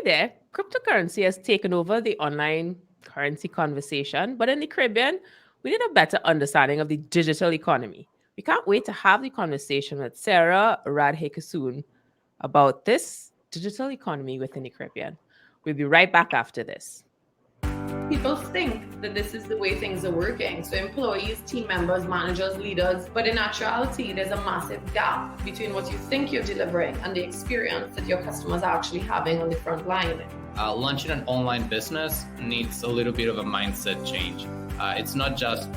there, cryptocurrency has taken over the online currency conversation, but in the Caribbean, we need a better understanding of the digital economy. We can't wait to have the conversation with Serah Radhaykisson about this digital economy within the Caribbean. We'll be right back after this. People think that this is the way things are working. So employees, team members, managers, leaders, but in actuality, there's a massive gap between what you think you're delivering and the experience that your customers are actually having on the front line. Launching an online business needs a little bit of a mindset change. It's not just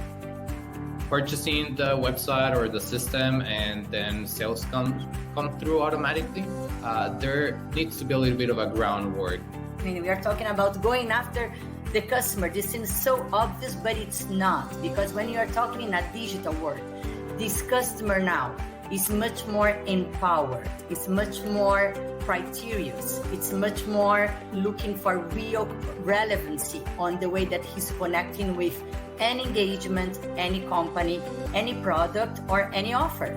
purchasing the website or the system and then sales come through automatically. There needs to be a little bit of a groundwork. I mean, we are talking about going after the customer. This seems so obvious, but it's not, because when you are talking in a digital world, this customer now is much more empowered. It's much more criterious. It's much more looking for real relevancy on the way that he's connecting with any engagement, any company, any product, or any offer.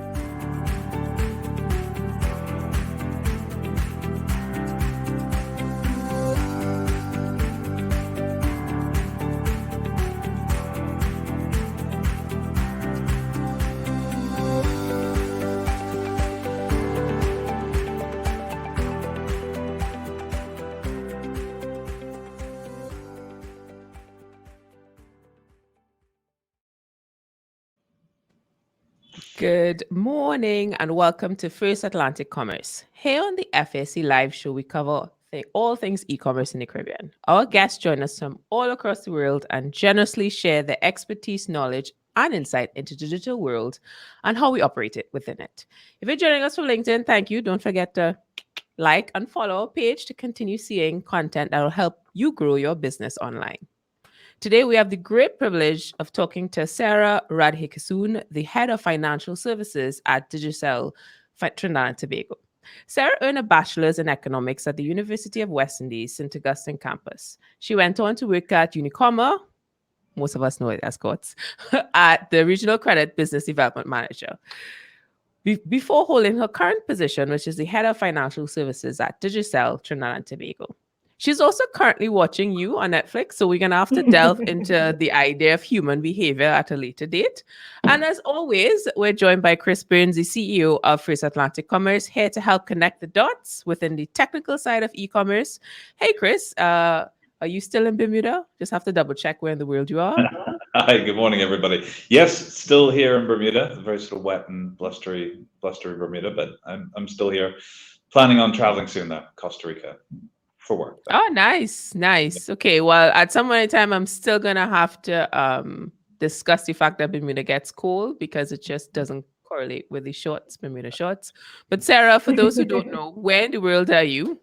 Good morning and welcome to First Atlantic Commerce. Here on the FSC Live Show, we cover all things e-commerce in the Caribbean. Our guests join us from all across the world and generously share their expertise, knowledge, and insight into the digital world and how we operate it within it. If you're joining us from LinkedIn, thank you. Don't forget to like and follow our page to continue seeing content that will help you grow your business online. Today, we have the great privilege of talking to Serah Radhaykisson, the head of financial services at Digicel Trinidad and Tobago. Serah earned a bachelor's in economics at the University of West Indies, St. Augustine campus. She went on to work at Unicommer, most of us know it as COTS, at the Regional Credit Business Development Manager. Before holding her current position, which is the head of financial services at Digicel Trinidad and Tobago. She's also currently watching you on Netflix, so we're going to have to delve into the idea of human behavior at a later date. And as always, we're joined by Chris Burns, the CEO of First Atlantic Commerce, here to help connect the dots within the technical side of e-commerce. Hey, Chris, are you still in Bermuda? Just have to double check where in the world you are. Hi, good morning, everybody. Yes, still here in Bermuda, very sort of wet and blustery Bermuda, but I'm still here, planning on traveling soon though, Costa Rica. For work. Oh, nice. Okay, well, at some point in time, I'm still gonna have to discuss the fact that Bermuda gets cold because it just doesn't correlate with the Bermuda shorts. But Serah, for those who don't know, where in the world are you?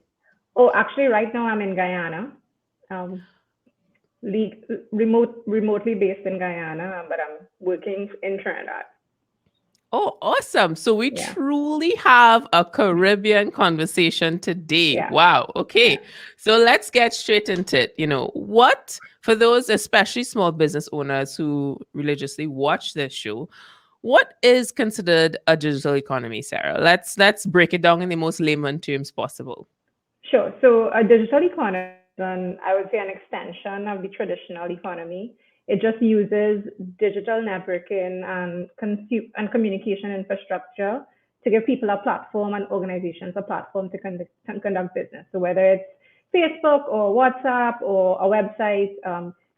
Oh, actually, right now I'm in Guyana. Remotely based in Guyana, but I'm working in Trinidad. Oh, awesome. So we truly have a Caribbean conversation today. Yeah. Wow. Okay. Yeah. So let's get straight into it. What, for those especially small business owners who religiously watch this show, what is considered a digital economy, Serah? Let's break it down in the most layman terms possible. Sure. So a digital economy is, I would say, an extension of the traditional economy. It just uses digital networking and communication infrastructure to give people a platform and organizations a platform to conduct business. So whether it's Facebook or WhatsApp or a website,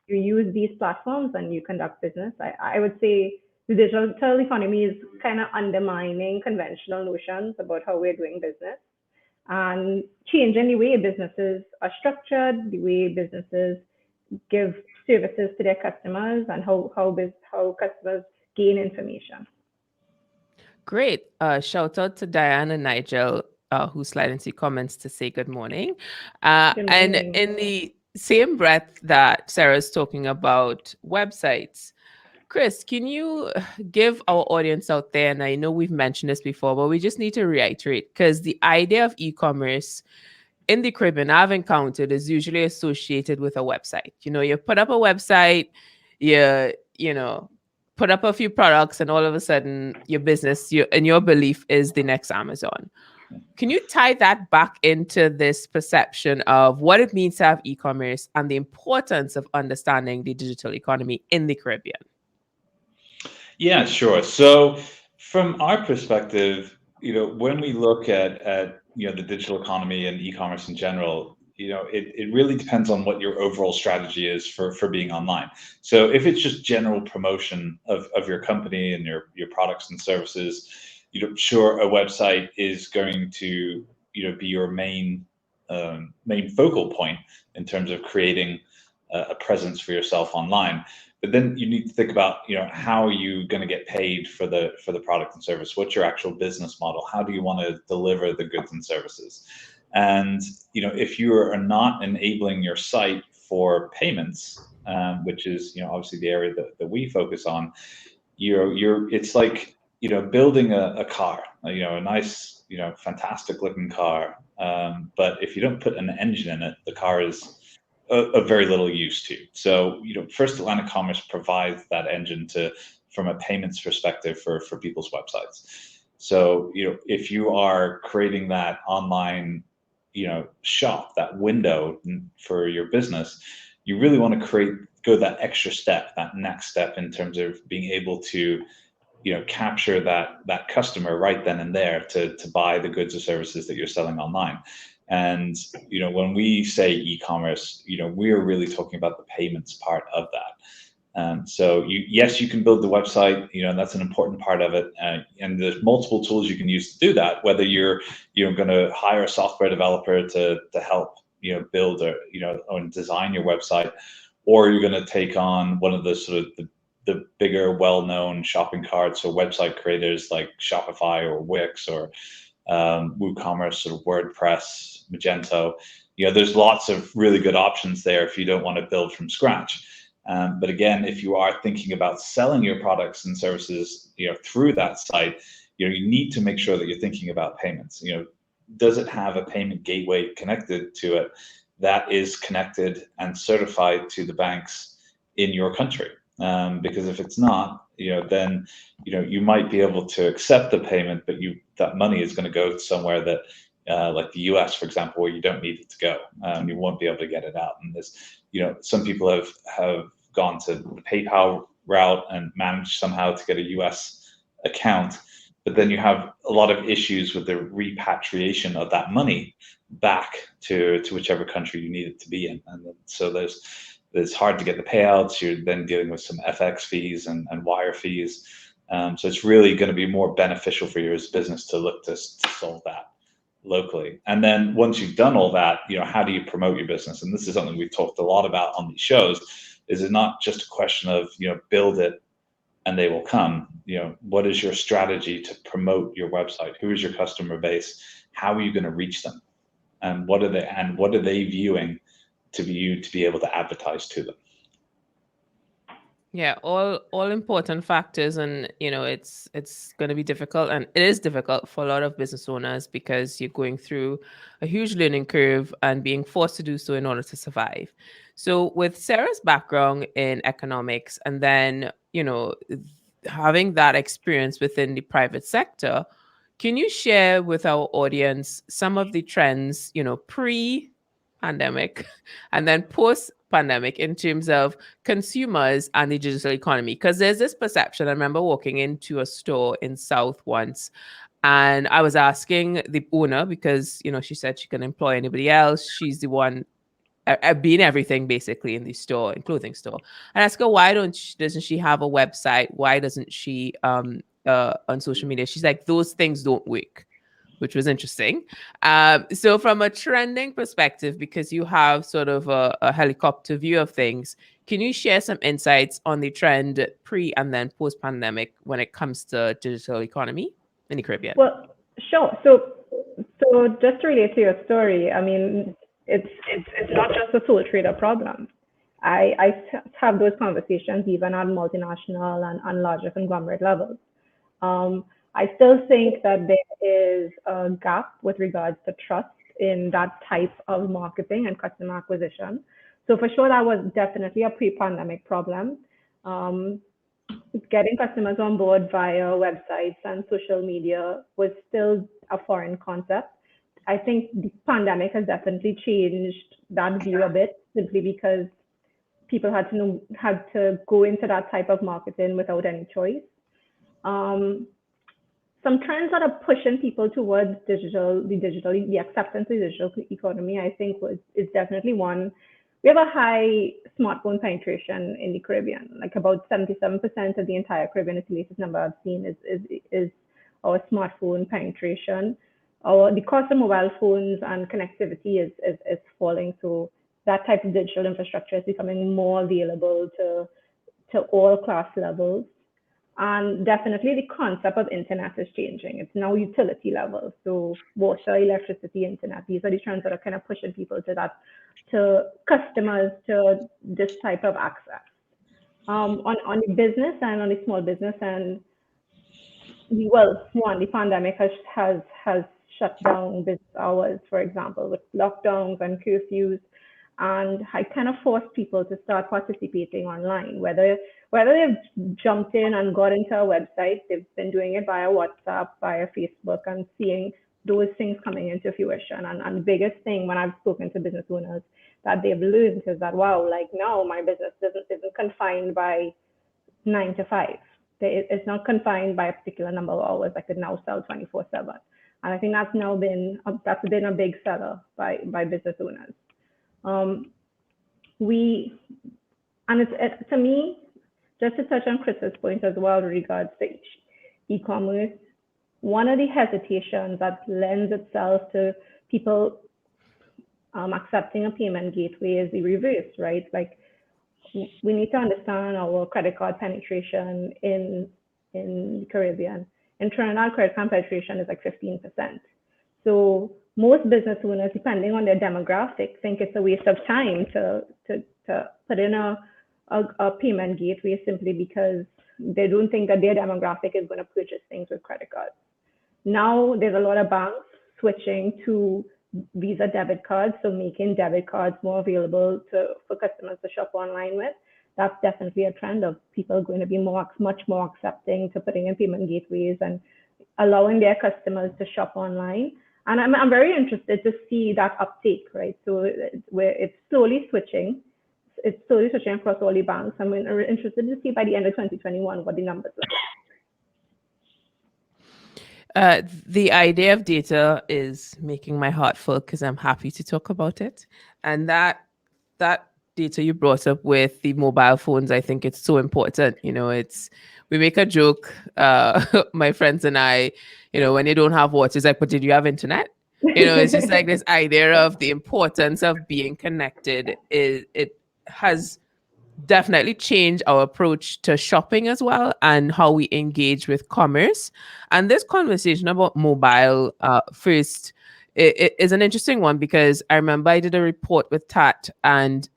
you use these platforms and you conduct business. I would say the digital economy is kind of undermining conventional notions about how we're doing business and changing the way businesses are structured, the way businesses give services to their customers, and how customers gain information. Great. Shout out to Diane and Nigel, who slide into comments to say good morning. Good morning. And in the same breath that Serah's talking about websites, Chris, can you give our audience out there, and I know we've mentioned this before, but we just need to reiterate, because the idea of e-commerce in the Caribbean I've encountered is usually associated with a website. You put up a website, you put up a few products, and all of a sudden your business, and your belief is the next Amazon. Can you tie that back into this perception of what it means to have e-commerce and the importance of understanding the digital economy in the Caribbean? Yeah, sure. So from our perspective, when we look at the digital economy and e-commerce in general, it really depends on what your overall strategy is for being online. So if it's just general promotion of your company and your products and services, sure, a website is going to be your main focal point in terms of creating a presence for yourself online. But then you need to think about, how are you going to get paid for the product and service? What's your actual business model? How do you want to deliver the goods and services? And if you are not enabling your site for payments, which is obviously the area that we focus on, it's like building a car, a nice fantastic looking car, but if you don't put an engine in it, the car is of very little use to. So, First Atlantic Commerce provides that engine from a payments perspective for people's websites. So, if you are creating that online, shop, that window for your business, you really want to go that extra step, that next step in terms of being able to, capture that customer right then and there to buy the goods or services that you're selling online. And when we say e-commerce, we're really talking about the payments part of that. So yes, you can build the website. That's an important part of it. And there's multiple tools you can use to do that. Whether you're going to hire a software developer to help build or design your website, or you're going to take on one of the sort of the bigger, well-known shopping carts or website creators like Shopify or Wix or WooCommerce or WordPress, Magento. There's lots of really good options there if you don't want to build from scratch. But again, if you are thinking about selling your products and services, through that site, you need to make sure that you're thinking about payments. Does it have a payment gateway connected to it that is connected and certified to the banks in your country? Because if it's not, then you might be able to accept the payment, but that money is going to go somewhere that, like the US, for example, where you don't need it to go. You won't be able to get it out. And there's, some people have gone to the PayPal route and managed somehow to get a US account, but then you have a lot of issues with the repatriation of that money back to whichever country you need it to be in. And so it's hard to get the payouts. You're then dealing with some FX fees and wire fees. So it's really going to be more beneficial for your business to look to solve that locally. And then once you've done all that, how do you promote your business? And this is something we've talked a lot about on these shows. Is it not just a question of, build it and they will come? What is your strategy to promote your website? Who is your customer base? How are you going to reach them? And what are they viewing to be able to advertise to them? Yeah, all important factors, and it's going to be difficult, and it is difficult for a lot of business owners because you're going through a huge learning curve and being forced to do so in order to survive. So with Serah's background in economics and then having that experience within the private sector, can you share with our audience some of the trends pre-pandemic and then post-pandemic in terms of consumers and the digital economy? Because there's this perception. I remember walking into a store in South once, and I was asking the owner because she said she can employ anybody else. She's the one being everything basically in the store, in clothing store. And I asked her, why doesn't she have a website? Why doesn't she on social media? She's like, those things don't work, which was interesting. So from a trending perspective, because you have sort of a helicopter view of things, can you share some insights on the trend pre and then post pandemic when it comes to digital economy in the Caribbean? Well, sure. So just to relate to your story, I mean, it's not just a sole trader problem. I have those conversations even at multinational and larger conglomerate levels. I still think that there is a gap with regards to trust in that type of marketing and customer acquisition. So for sure, that was definitely a pre-pandemic problem. getting customers on board via websites and social media was still a foreign concept. I think the pandemic has definitely changed that view a bit, simply because people had to go into that type of marketing without any choice. Um, some trends that are pushing people towards the acceptance of the digital economy, I think is definitely one. We have a high smartphone penetration in the Caribbean. Like about 77% of the entire Caribbean is the latest number I've seen is our smartphone penetration. The cost of mobile phones and connectivity is falling. So that type of digital infrastructure is becoming more available to all class levels. And definitely the concept of internet is changing. It's now utility level. So water, electricity, internet, these are the trends that are kind of pushing people to customers to this type of access. On the business and on the small business, and the pandemic has shut down business hours, for example, with lockdowns and curfews, and I kind of forced people to start participating online. Whether they've jumped in and got into a website, they've been doing it via WhatsApp, via Facebook, and seeing those things coming into fruition. And the biggest thing when I've spoken to business owners that they've learned is that, wow, like now my business isn't confined by 9 to 5. It's not confined by a particular number of hours. I could now sell 24/7, and I think that's been a big seller by business owners. We and to me, just to touch on Chris's point as well, with regards to e-commerce, one of the hesitations that lends itself to people accepting a payment gateway is the reverse, right? Like, we need to understand our credit card penetration in the Caribbean. In Trinidad, credit card penetration is like 15%. So most business owners, depending on their demographic, think it's a waste of time to put in a payment gateway, simply because they don't think that their demographic is going to purchase things with credit cards. Now there's a lot of banks switching to Visa debit cards, so making debit cards more available for customers to shop online with. That's definitely a trend of people going to be much more accepting to putting in payment gateways and allowing their customers to shop online. And I'm very interested to see that uptake, right? So it's slowly switching. It's slowly switching across all the banks. I'm interested to see by the end of 2021 what the numbers look like. The idea of data is making my heart full because I'm happy to talk about it. And that data you brought up with the mobile phones, I think it's so important. We make a joke, my friends and I, when you don't have water, it's like, but did you have internet? It's just like this idea of the importance of being connected. It has definitely changed our approach to shopping as well, and how we engage with commerce. And this conversation about mobile first it is an interesting one, because I remember I did a report with Tat, and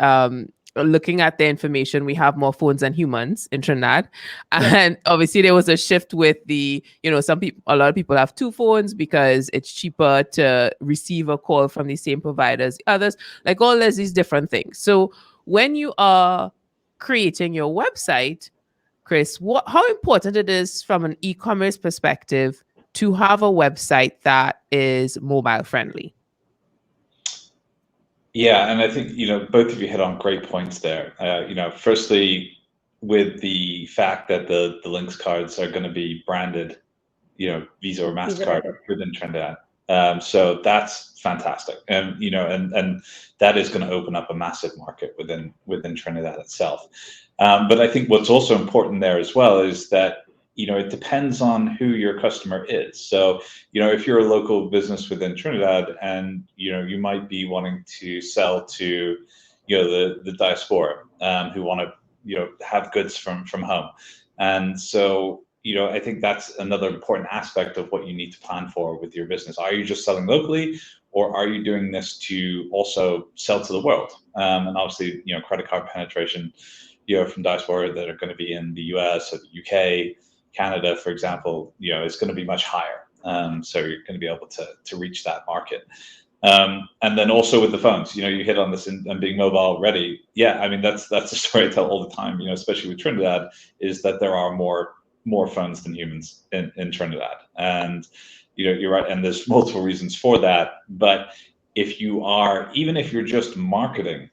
looking at the information, we have more phones than humans in Trinidad. And obviously there was a shift with a lot of people have two phones because it's cheaper to receive a call from the same provider as the others, like all these different things. So when you are creating your website, Chris, how important it is from an e-commerce perspective to have a website that is mobile friendly? Yeah, and I think both of you hit on great points there. Firstly, with the fact that the Lynx cards are going to be branded, Visa or MasterCard within Trinidad. So that's fantastic, and and that is going to open up a massive market within Trinidad itself. But I think what's also important there as well is that it depends on who your customer is. So if you're a local business within Trinidad, and you might be wanting to sell to the diaspora who want to have goods from home, and so I think that's another important aspect of what you need to plan for with your business. Are you just selling locally, or are you doing this to also sell to the world? And obviously, credit card penetration, from diaspora that are going to be in the US or the UK, Canada, for example, is going to be much higher. So you're going to be able to reach that market. And then also with the phones, you hit on this and being mobile ready. Yeah, I mean that's a story I tell all the time. Especially with Trinidad, is that there are more phones than humans in Trinidad, and you're right. And there's multiple reasons for that. But even if you're just marketing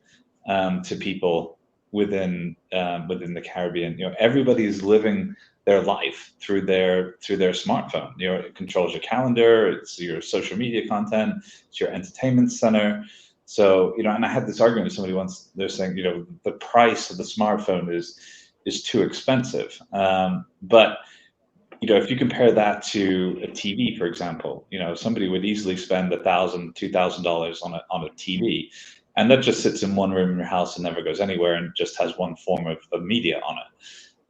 to people within the Caribbean, everybody is living their life through their smartphone. It controls your calendar, it's your social media content, it's your entertainment center. So and I had this argument with somebody once. They're saying the price of the smartphone is too expensive, but if you compare that to a TV, for example, somebody would easily spend $1,000, $2,000 on a TV, and that just sits in one room in your house and never goes anywhere and just has one form of media on it.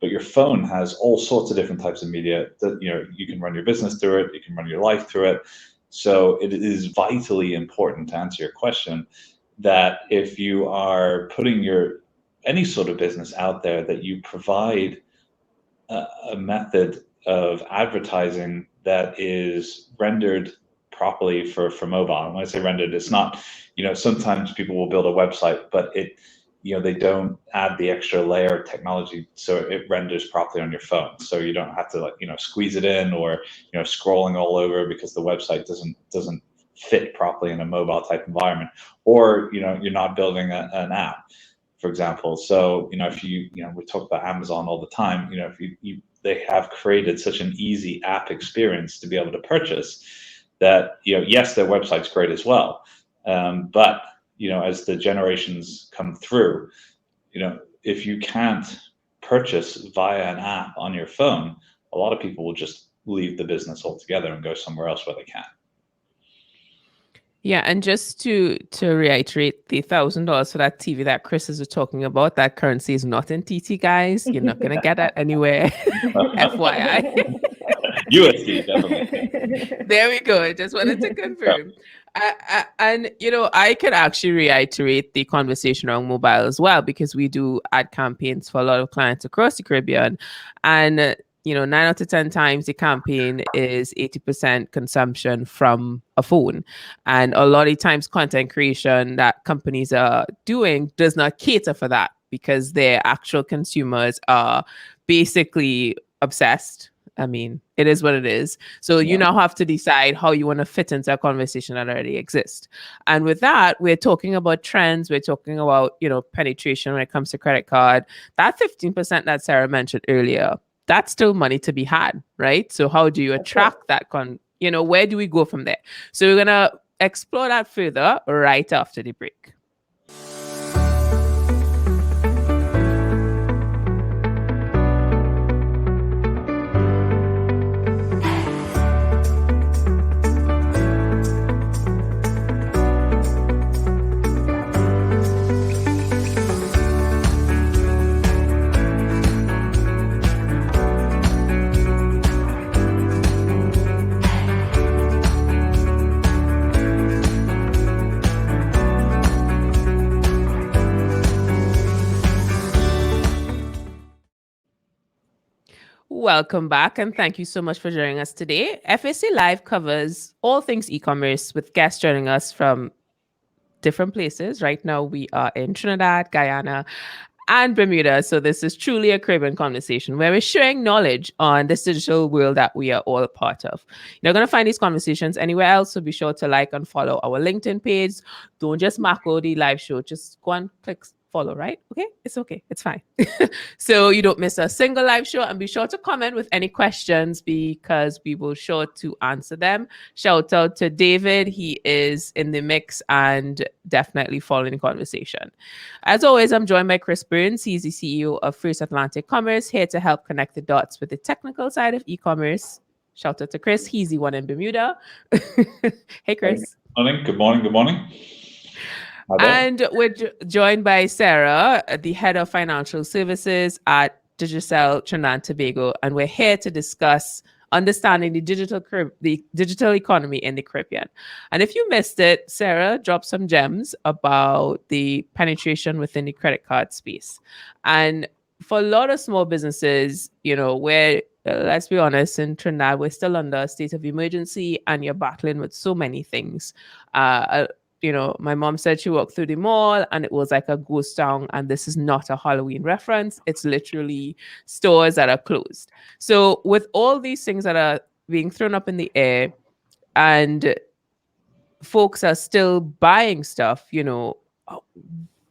But your phone has all sorts of different types of media that you can run your business through it, you can run your life through it. So it is vitally important, to answer your question, that if you are putting any sort of business out there, that you provide a method of advertising that is rendered properly for mobile. And when I say rendered, it's not, sometimes people will build a website, but they don't add the extra layer of technology, so it renders properly on your phone. So you don't have to squeeze it in, or scrolling all over because the website doesn't fit properly in a mobile type environment, or you're not building an app, for example. So if we talk about Amazon all the time. If they have created such an easy app experience to be able to purchase that yes, their website's great as well, but as the generations come through, if you can't purchase via an app on your phone, a lot of people will just leave the business altogether and go somewhere else where they can. Yeah, and just to reiterate, the $1,000 for that TV that Chris is talking about, that currency is not in TT, guys. You're not gonna get that anywhere. FYI. USD, definitely. There we go. I just wanted to confirm. And I could actually reiterate the conversation around mobile as well, because we do ad campaigns for a lot of clients across the Caribbean, and 9 out of 10 times the campaign is 80% consumption from a phone. And a lot of times content creation that companies are doing does not cater for that, because their actual consumers are basically obsessed. I mean, it is what it is. So you now have to decide how you want to fit into a conversation that already exists. And with that, we're talking about trends. We're talking about, penetration when it comes to credit card. That 15% that Serah mentioned earlier, that's still money to be had, right? So how do you attract that where do we go from there? So we're going to explore that further right after the break. Welcome back, and thank you so much for joining us today. FSC Live covers all things e-commerce, with guests joining us from different places. Right now, we are in Trinidad, Guyana, and Bermuda. So this is truly a Caribbean conversation where we're sharing knowledge on this digital world that we are all a part of. You're not going to find these conversations anywhere else, so be sure to like and follow our LinkedIn page. Don't just mark out the live show. Just go and click follow, right? Okay, it's fine. So you don't miss a single live show, and be sure to comment with any questions, because we will sure to answer them. Shout out to David. He is in the mix and definitely following the conversation. As always, I'm joined by Chris Burns. He's the CEO of First Atlantic Commerce, here to help connect the dots with the technical side of e-commerce. Shout out to Chris. He's the one in Bermuda. Hey, Chris. Good morning. And we're joined by Serah, the head of financial services at Digicel Trinidad and Tobago, and we're here to discuss understanding the digital economy in the Caribbean. And if you missed it, Serah dropped some gems about the penetration within the credit card space. And for a lot of small businesses, where let's be honest, in Trinidad, we're still under a state of emergency and you're battling with so many things. Uh, my mom said she walked through the mall and it was like a ghost town. And this is not a Halloween reference. It's literally stores that are closed. So, with all these things that are being thrown up in the air and folks are still buying stuff,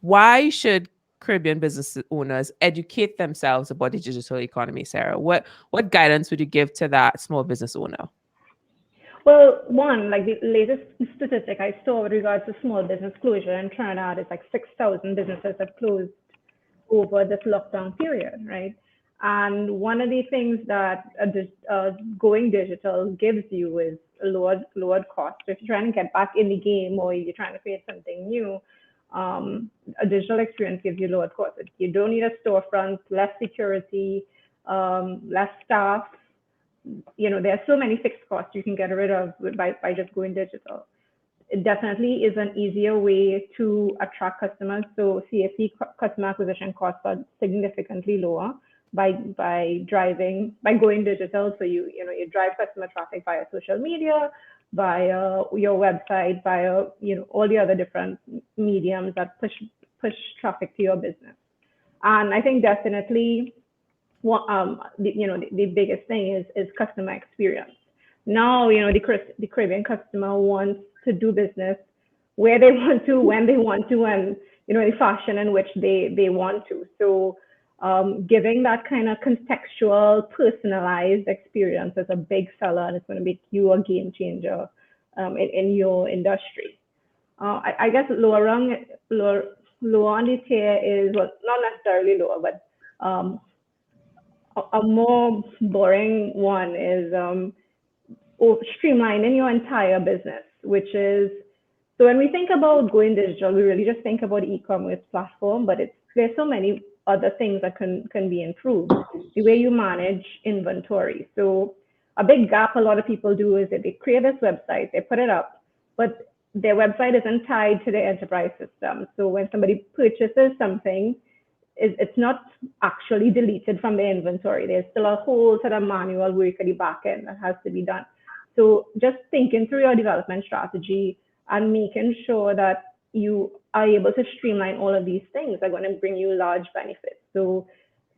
why should Caribbean business owners educate themselves about the digital economy, Serah? What guidance would you give to that small business owner? Well, one, like the latest statistic I saw with regards to small business closure in Trinidad is like 6,000 businesses have closed over this lockdown period, right? And one of the things that going digital gives you is a lowered cost. So if you're trying to get back in the game or you're trying to create something new, a digital experience gives you lowered costs. You don't need a storefront, less security, less staff. There are so many fixed costs you can get rid of by just going digital. It definitely is an easier way to attract customers. So CAC customer acquisition costs are significantly lower by going digital. So you drive customer traffic via social media, via your website, via all the other different mediums that push traffic to your business. And I think definitely the biggest thing is customer experience. Now, the Caribbean customer wants to do business where they want to, when they want to, and the fashion in which they want to. So giving that kind of contextual, personalized experience is a big seller, and it's going to make you a game changer in your industry. I guess lower on the tier is, well, not necessarily lower, but a more boring one is streamlining your entire business, which is, so when we think about going digital, we really just think about the e-commerce platform, but there's so many other things that can be improved. The way you manage inventory. So a big gap a lot of people do is that they create this website, they put it up, but their website isn't tied to their enterprise system. So when somebody purchases something, it's not actually deleted from the inventory. There's still a whole sort of manual work at the back end that has to be done. So just thinking through your development strategy and making sure that you are able to streamline all of these things are going to bring you large benefits. So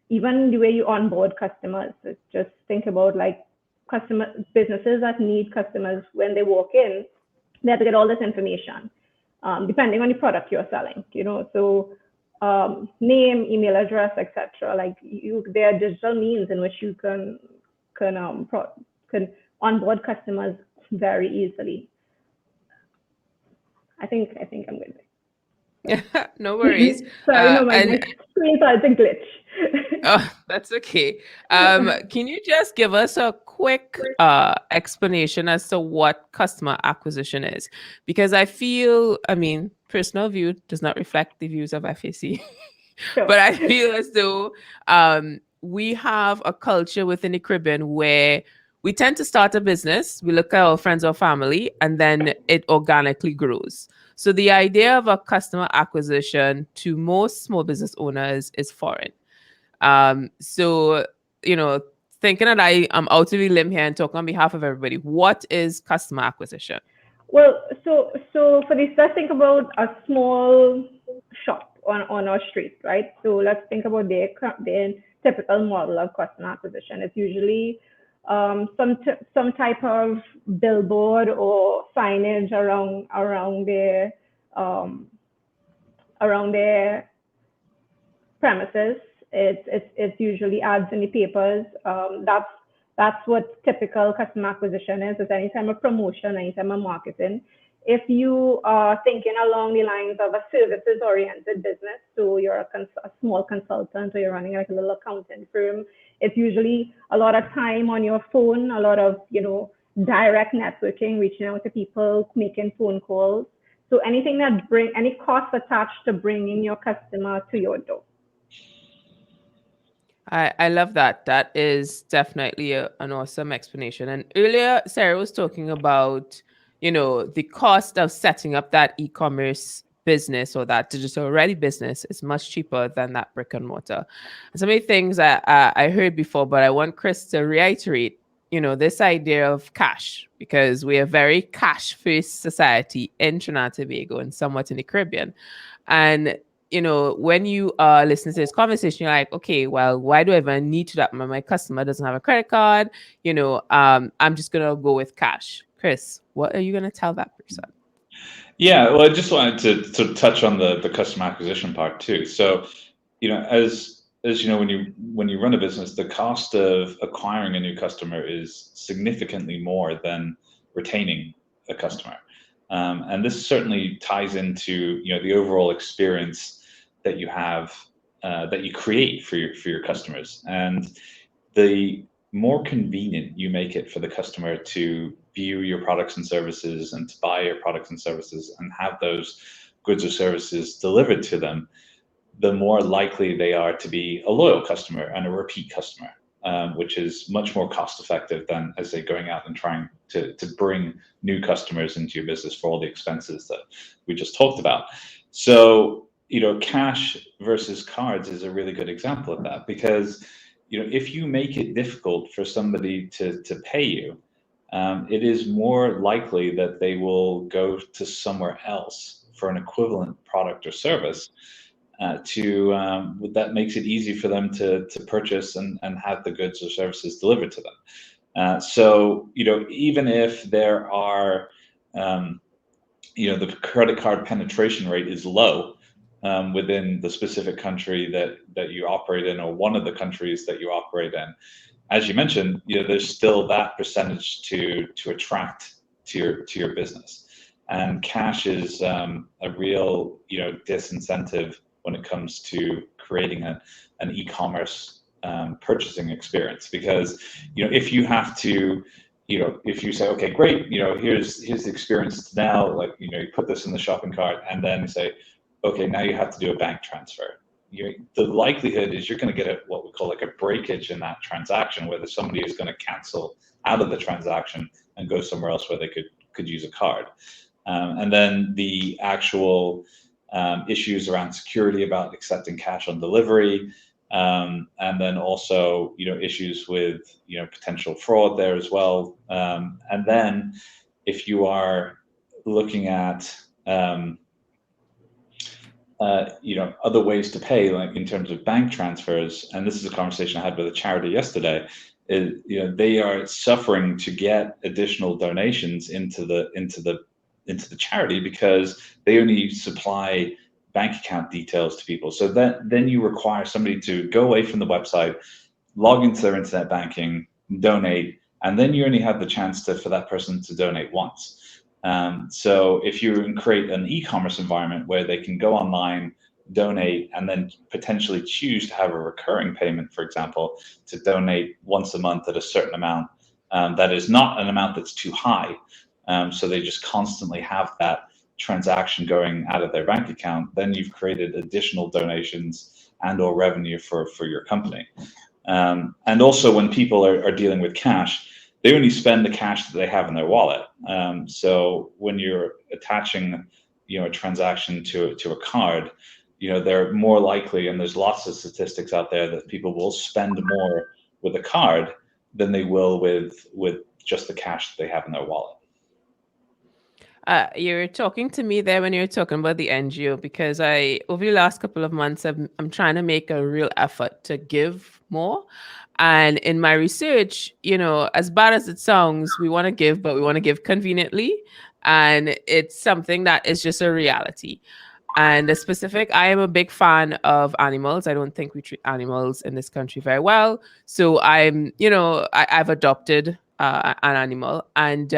even the way you onboard customers, just think about like businesses that need customers when they walk in, they have to get all this information, depending on the product you're selling, so name, email address, etc. Like there are digital means in which you can onboard customers very easily. I think I'm good. No worries. Sorry, no, my screen started to glitch. Oh, that's okay. Can you just give us a quick explanation as to what customer acquisition is? Because I mean, personal view does not reflect the views of FAC, Sure. but I feel as though we have a culture within the Caribbean where we tend to start a business, we look at our friends or family, and then it organically grows. So the idea of a customer acquisition to most small business owners is foreign. So, thinking that I am out of the limb here and talking on behalf of everybody, what is customer acquisition? Well, so for this, let's think about a small shop on our street, right? So let's think about their typical model of customer acquisition. It's usually some type of billboard or signage around their premises. It's usually ads in the papers. That's what typical customer acquisition is. It's any time of promotion, any time of marketing. If you are thinking along the lines of a services-oriented business, so you're a small consultant or you're running like a little accounting firm, it's usually a lot of time on your phone, a lot of direct networking, reaching out to people, making phone calls. So anything that any cost attached to bringing your customer to your door. I love that. That is definitely an awesome explanation. And earlier, Serah was talking about, the cost of setting up that e-commerce business or that digital ready business is much cheaper than that brick and mortar. And so many things I heard before, but I want Chris to reiterate, this idea of cash, because we are a very cash first society in Trinidad and Tobago and somewhat in the Caribbean. And when you listen to this conversation, you're like, okay, well, why do I even need to that? My customer doesn't have a credit card. I'm just gonna go with cash. Chris, what are you gonna tell that person? Yeah, well, I just wanted to sort of touch on the customer acquisition part too. So, as you know, when you run a business, the cost of acquiring a new customer is significantly more than retaining a customer, and this certainly ties into the overall experience that you have that you create for your customers. And the more convenient you make it for the customer to view your products and services and to buy your products and services and have those goods or services delivered to them, the more likely they are to be a loyal customer and a repeat customer, which is much more cost effective than, as they going out and trying to bring new customers into your business for all the expenses that we just talked about. So, cash versus cards is a really good example of that, because if you make it difficult for somebody to pay you, it is more likely that they will go to somewhere else for an equivalent product or service that makes it easy for them to purchase and have the goods or services delivered to them. So even if there are the credit card penetration rate is low within the specific country that you operate in, or one of the countries that you operate in, as you mentioned, there's still that percentage to attract to your business. And cash is a real disincentive when it comes to creating an e-commerce purchasing experience, because if you have to if you say, okay, great, here's the experience now, like you put this in the shopping cart, and then you say, okay, now you have to do a bank transfer. The likelihood is you're going to get what we call like a breakage in that transaction, whether somebody is going to cancel out of the transaction and go somewhere else where they could use a card. And then the actual issues around security about accepting cash on delivery, and then also issues with potential fraud there as well. And then if you are looking at other ways to pay, like in terms of bank transfers, and this is a conversation I had with a charity yesterday, is they are suffering to get additional donations into the charity because they only supply bank account details to people. So then you require somebody to go away from the website, log into their internet banking, donate, and then you only have the chance for that person to donate once. So if you create an e-commerce environment where they can go online, donate, and then potentially choose to have a recurring payment, for example, to donate once a month at a certain amount, that is not an amount that's too high. So they just constantly have that transaction going out of their bank account, then you've created additional donations and or revenue for your company. And also when people are dealing with cash, they only spend the cash that they have in their wallet. So when you're attaching, a transaction to a card, they're more likely, and there's lots of statistics out there that people will spend more with a card than they will with just the cash that they have in their wallet. You're talking to me there when you're talking about the NGO, because over the last couple of months, I'm trying to make a real effort to give more. And in my research, as bad as it sounds, we want to give, but we want to give conveniently. And it's something that is just a reality. And I am a big fan of animals. I don't think we treat animals in this country very well. So I've adopted an animal, and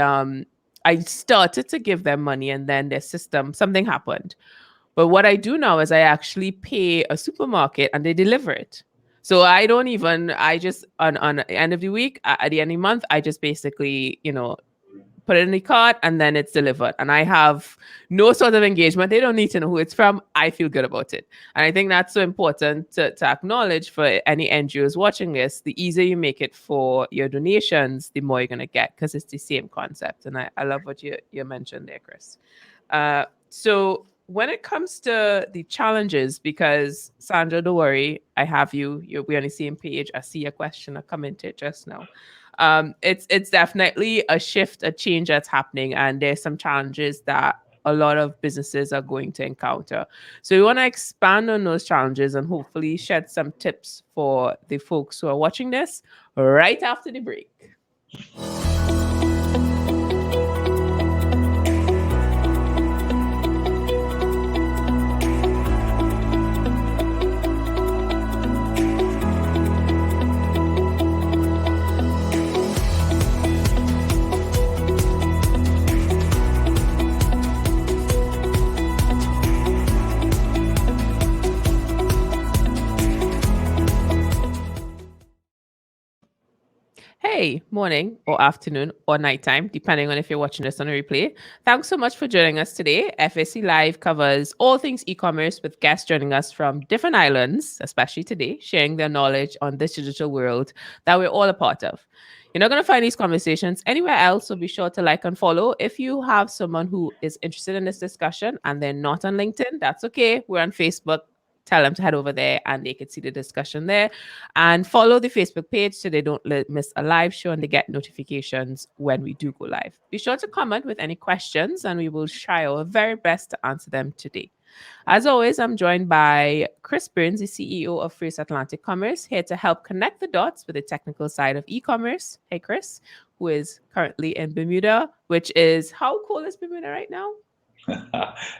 I started to give them money, and then their system, something happened. But what I do now is I actually pay a supermarket and they deliver it. So I just, on the end of the week, at the end of the month, I just basically, put it in the cart and then it's delivered. And I have no sort of engagement. They don't need to know who it's from. I feel good about it. And I think that's so important to acknowledge for any NGOs watching this. The easier you make it for your donations, the more you're going to get, because it's the same concept. And I love what you mentioned there, Chris. So when it comes to the challenges, because Sandra, don't worry, I have you. We're on the same page. I see a question come into it just now. It's definitely a shift, a change that's happening, and there's some challenges that a lot of businesses are going to encounter. So we want to expand on those challenges and hopefully shed some tips for the folks who are watching this right after the break. Hey, morning or afternoon or nighttime, depending on if you're watching this on a replay. Thanks so much for joining us today. FSC Live covers all things e-commerce with guests joining us from different islands, especially today, sharing their knowledge on this digital world that we're all a part of. You're not going to find these conversations anywhere else, so be sure to like and follow. If you have someone who is interested in this discussion and they're not on LinkedIn, that's okay. We're on Facebook. Tell them to head over there and they can see the discussion there, and follow the Facebook page so they don't miss a live show and they get notifications when we do go live. Be sure to comment with any questions and we will try our very best to answer them today. As always, I'm joined by Chris Burns, the CEO of First Atlantic Commerce, here to help connect the dots with the technical side of e-commerce. Hey, Chris, who is currently in Bermuda, which is, how cold is Bermuda right now?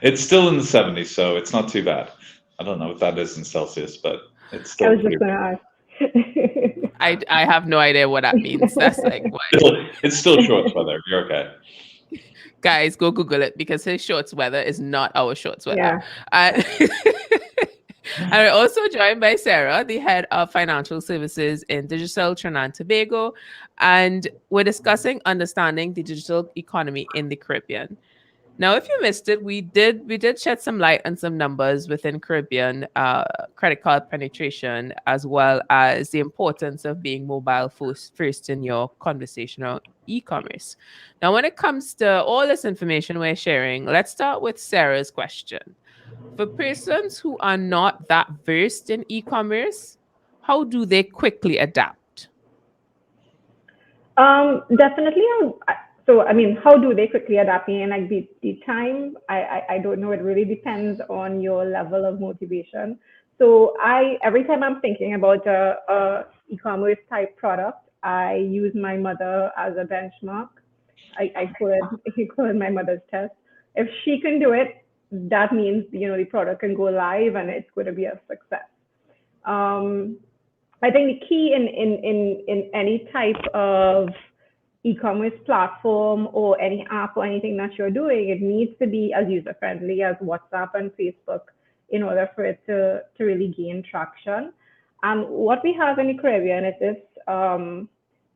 It's still in the 70s, so it's not too bad. I don't know what that is in Celsius, but it's still. I was just going to I ask. have no idea what that means. That's like what? It's still shorts weather. You're okay. Guys, go Google it because his shorts weather is not our shorts weather. Yeah. And we're also joined by Serah, the head of financial services in Digicel Trinidad and Tobago, and we're discussing understanding the digital economy in the Caribbean. Now, if you missed it, we did shed some light on some numbers within Caribbean credit card penetration, as well as the importance of being mobile first in your conversational e-commerce. Now, when it comes to all this information we're sharing, let's start with Sarah's question. For persons who are not that versed in e-commerce, how do they quickly adapt? Definitely. So, I mean, how do they quickly adapt? And like the time, I don't know. It really depends on your level of motivation. So every time I'm thinking about a e-commerce type product, I use my mother as a benchmark. I call it my mother's test. If she can do it, that means, the product can go live and it's going to be a success. I think the key in any type of e-commerce platform or any app or anything that you're doing, it needs to be as user-friendly as WhatsApp and Facebook in order for it to really gain traction. And what we have in the Caribbean is this,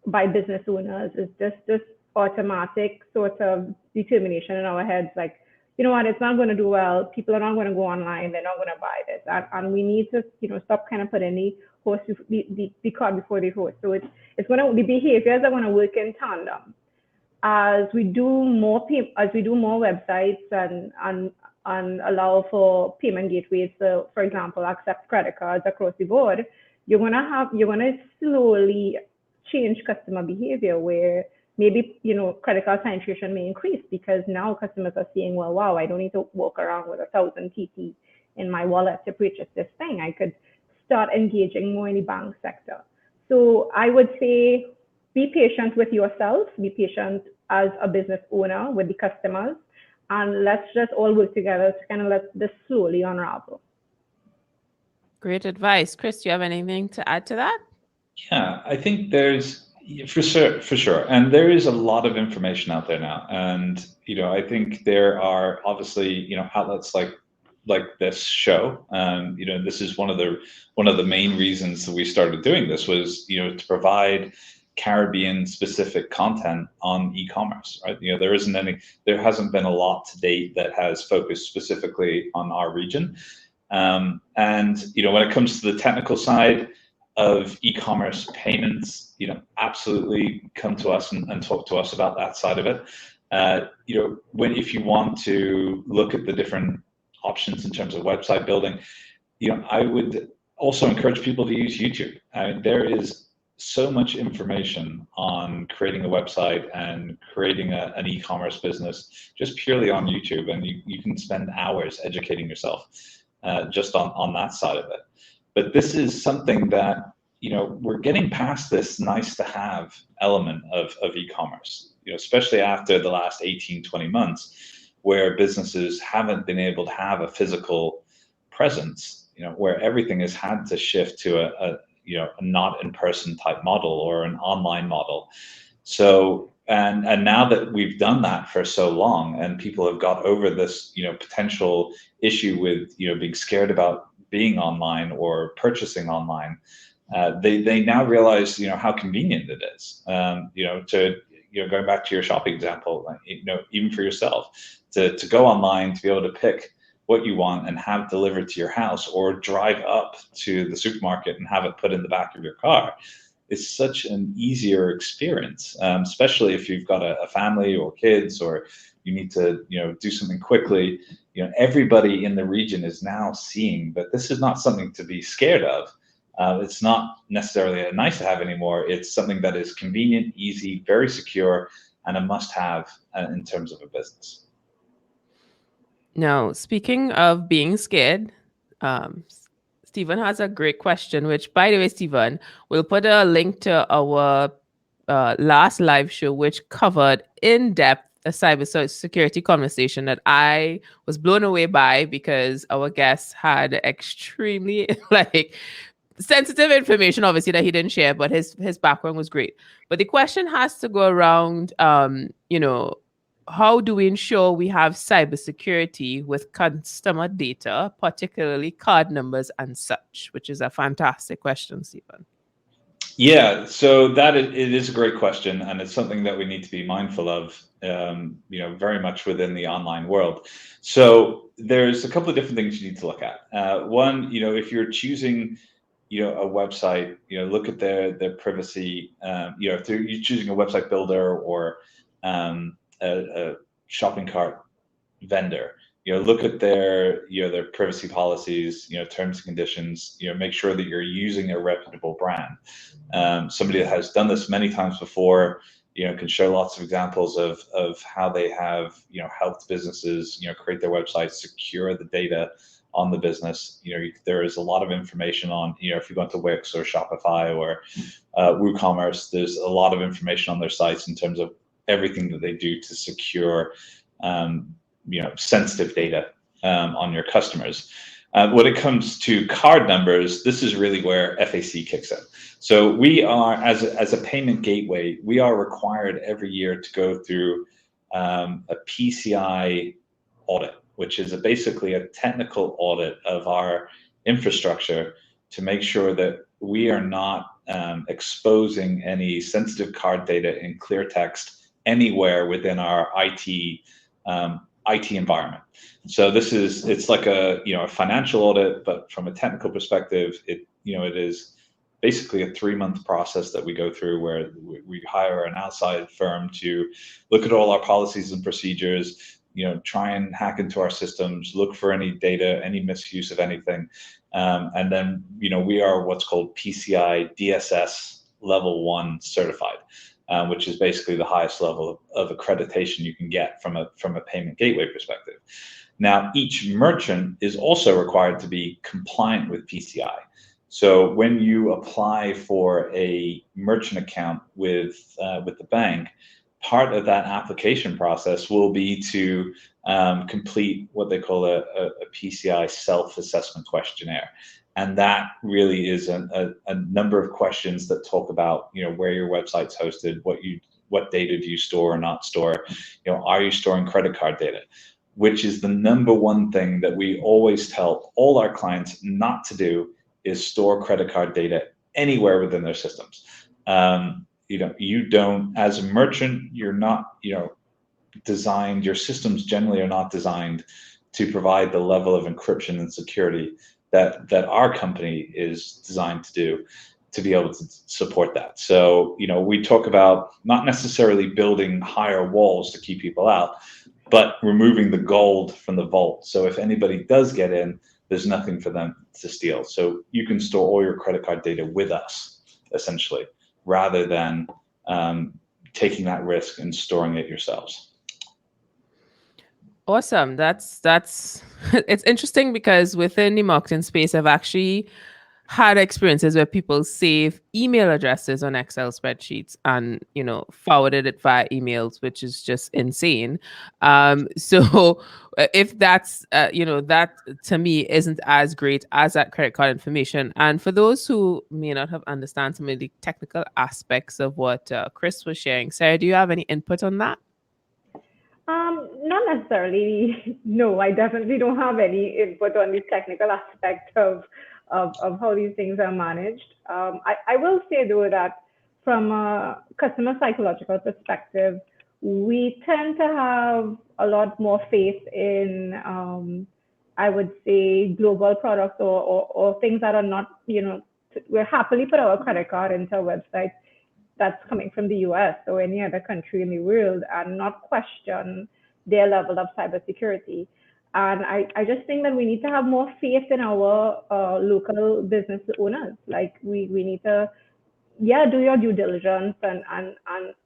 by business owners, is this automatic sort of determination in our heads, like, you know what, it's not going to do well. People are not going to go online. They're not going to buy this. And we need to, stop kind of putting the cart before the horse. So the behaviors are going to work in tandem. As we do more websites and allow for payment gateways, so for example, accept credit cards across the board, you're going to slowly change customer behavior where maybe, credit card penetration may increase because now customers are saying, well, wow, I don't need to walk around with 1,000 TT in my wallet to purchase this thing. I could start engaging more in the bank sector. So I would say be patient with yourself, be patient as a business owner with the customers, and let's just all work together to kind of let this slowly unravel. Great advice. Chris, do you have anything to add to that? Yeah, I think there's, for sure. And there is a lot of information out there now. And, I think there are obviously, outlets like this show. This is one of the main reasons that we started doing this was, to provide Caribbean specific content on e-commerce, right? There hasn't been a lot to date that has focused specifically on our region. And, when it comes to the technical side of e-commerce payments, absolutely come to us and talk to us about that side of it. If you want to look at the different options in terms of website building, I would also encourage people to use YouTube. There is so much information on creating a website and creating an e-commerce business just purely on YouTube, and you can spend hours educating yourself just on that side of it. But this is something that, we're getting past this nice to have element of e-commerce, especially after the last 18, 20 months, where businesses haven't been able to have a physical presence, where everything has had to shift to a not in-person type model or an online model. So, and now that we've done that for so long, and people have got over this, potential issue with, being scared about being online or purchasing online, they now realize, how convenient it is, to, going back to your shopping example, even for yourself, to go online, to be able to pick what you want and have delivered to your house, or drive up to the supermarket and have it put in the back of your car. It's such an easier experience, especially if you've got a family or kids, or you need to, do something quickly. Everybody in the region is now seeing that this is not something to be scared of. It's not necessarily a nice to have anymore. It's something that is convenient, easy, very secure, and a must have in terms of a business. Now, speaking of being scared, Stephen has a great question, which, by the way, Stephen, we'll put a link to our last live show, which covered in depth a cybersecurity conversation that I was blown away by, because our guest had extremely sensitive information, obviously, that he didn't share, but his background was great. But the question has to go around, how do we ensure we have cybersecurity with customer data, particularly card numbers and such, which is a fantastic question, Stephen. Yeah, so it is a great question, and it's something that we need to be mindful of, very much within the online world. So there's a couple of different things you need to look at. One, if you're choosing, a website, look at their privacy. If you're choosing a website builder or a shopping cart vendor, look at their privacy policies, terms and conditions. Make sure that you're using a reputable brand. Somebody that has done this many times before, can show lots of examples of how they have, helped businesses, create their websites, secure the data on the business. There is a lot of information on, if you go into Wix or Shopify or WooCommerce, there's a lot of information on their sites in terms of everything that they do to secure, sensitive data on your customers. When it comes to card numbers, this is really where FAC kicks in. So we are, as a payment gateway, we are required every year to go through a PCI audit, which is basically a technical audit of our infrastructure to make sure that we are not exposing any sensitive card data in clear text anywhere within our IT environment. So it's like a financial audit, but from a technical perspective, it is basically a 3-month process that we go through, where we hire an outside firm to look at all our policies and procedures, try and hack into our systems, look for any data, any misuse of anything, and then we are what's called PCI DSS level 1 certified. Which is basically the highest level of accreditation you can get from a payment gateway perspective. Now, each merchant is also required to be compliant with PCI. So when you apply for a merchant account with the bank, part of that application process will be to complete what they call a PCI self-assessment questionnaire. And that really is a number of questions that talk about, where your website's hosted, what data do you store or not store, are you storing credit card data, which is the number one thing that we always tell all our clients not to do, is store credit card data anywhere within their systems. You don't, as a merchant, you're not, designed, your systems generally are not designed to provide the level of encryption and security that our company is designed to do, to be able to support that. So, we talk about not necessarily building higher walls to keep people out, but removing the gold from the vault. So if anybody does get in, there's nothing for them to steal. So you can store all your credit card data with us, essentially, rather than taking that risk and storing it yourselves. Awesome. That's it's interesting because within the marketing space, I've actually had experiences where people save email addresses on Excel spreadsheets and forwarded it via emails, which is just insane. So if that's that to me isn't as great as that credit card information. And for those who may not have understand some of the technical aspects of what Chris was sharing, Sarah, do you have any input on that? Not necessarily. No, I definitely don't have any input on the technical aspect of how these things are managed. I will say though that from a customer psychological perspective, we tend to have a lot more faith in, I would say, global products or things that are not, we're happily put our credit card into a website that's coming from the US or any other country in the world and not question their level of cybersecurity. And I just think that we need to have more faith in our local business owners. Like we need to, do your due diligence and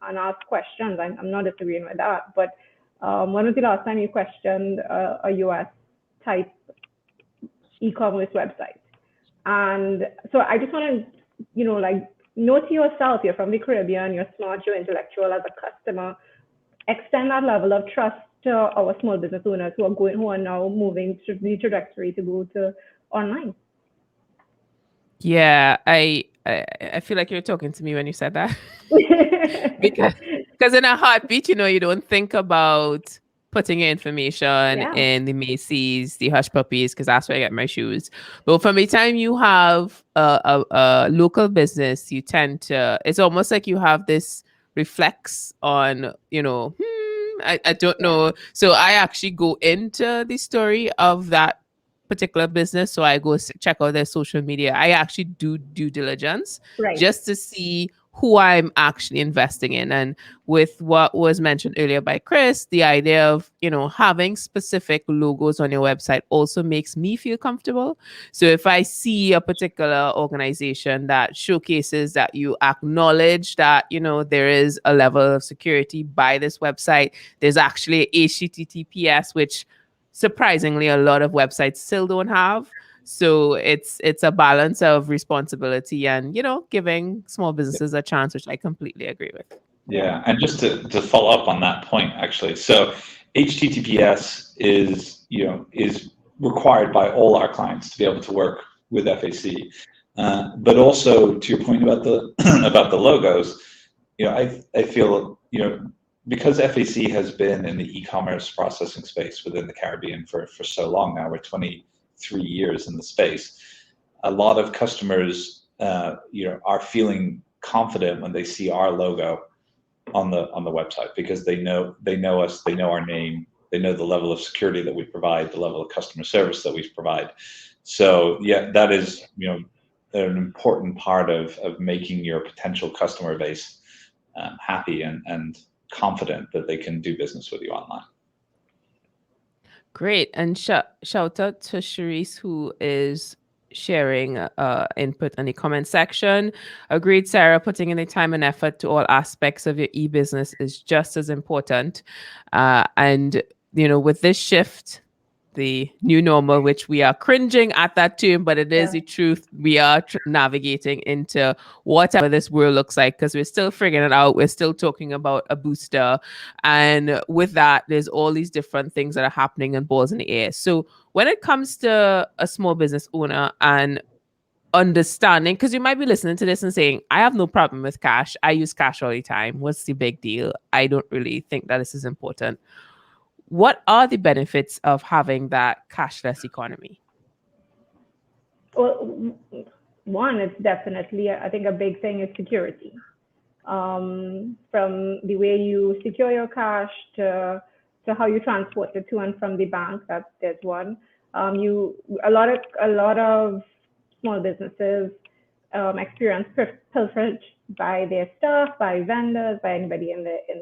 ask questions. I'm not disagreeing with that. But when was the last time you questioned a US type e-commerce website? And so I just want to, know to yourself, you're from the Caribbean, you're smart, you're intellectual as a customer. Extend that level of trust to our small business owners who are now moving to the trajectory to go to online. Yeah, I feel like you're talking to me when you said that. because in a heartbeat, you don't think about putting your information in the Macy's, the Hush Puppies, because that's where I get my shoes. But from the time you have a local business, you tend to, it's almost like you have this reflex on, I don't know. So I actually go into the story of that particular business. So I go check out their social media. I actually do due diligence just to see who I'm actually investing in. And with what was mentioned earlier by Chris, the idea of, having specific logos on your website also makes me feel comfortable. So if I see a particular organization that showcases that you acknowledge that, there is a level of security by this website, there's actually HTTPS, which surprisingly a lot of websites still don't have. So it's a balance of responsibility and giving small businesses a chance, which I completely agree with. Yeah, and just to follow up on that point, actually, so HTTPS is required by all our clients to be able to work with FAC. But also to your point about the about the logos, I feel because FAC has been in the e-commerce processing space within the Caribbean for so long now, we're 23 years in the space. A lot of customers, are feeling confident when they see our logo on the website because they know us, they know our name, they know the level of security that we provide, the level of customer service that we provide. So yeah, that is an important part of making your potential customer base happy and confident that they can do business with you online. Great. And shout out to Sharice, who is sharing input in the comment section. Agreed, Sarah, putting in the time and effort to all aspects of your e-business is just as important. And, with this shift, the new normal, which we are cringing at that term, but it is the truth. We are navigating into whatever this world looks like because we're still figuring it out. We're still talking about a booster. And with that, there's all these different things that are happening and balls in the air. So when it comes to a small business owner and understanding, because you might be listening to this and saying, I have no problem with cash. I use cash all the time. What's the big deal? I don't really think that this is important. What are the benefits of having that cashless economy? Well, one, it's definitely, I think a big thing is security. From the way you secure your cash to how you transport it to and from the bank, there's one. A lot of small businesses experience pilferage by their staff, by vendors, by anybody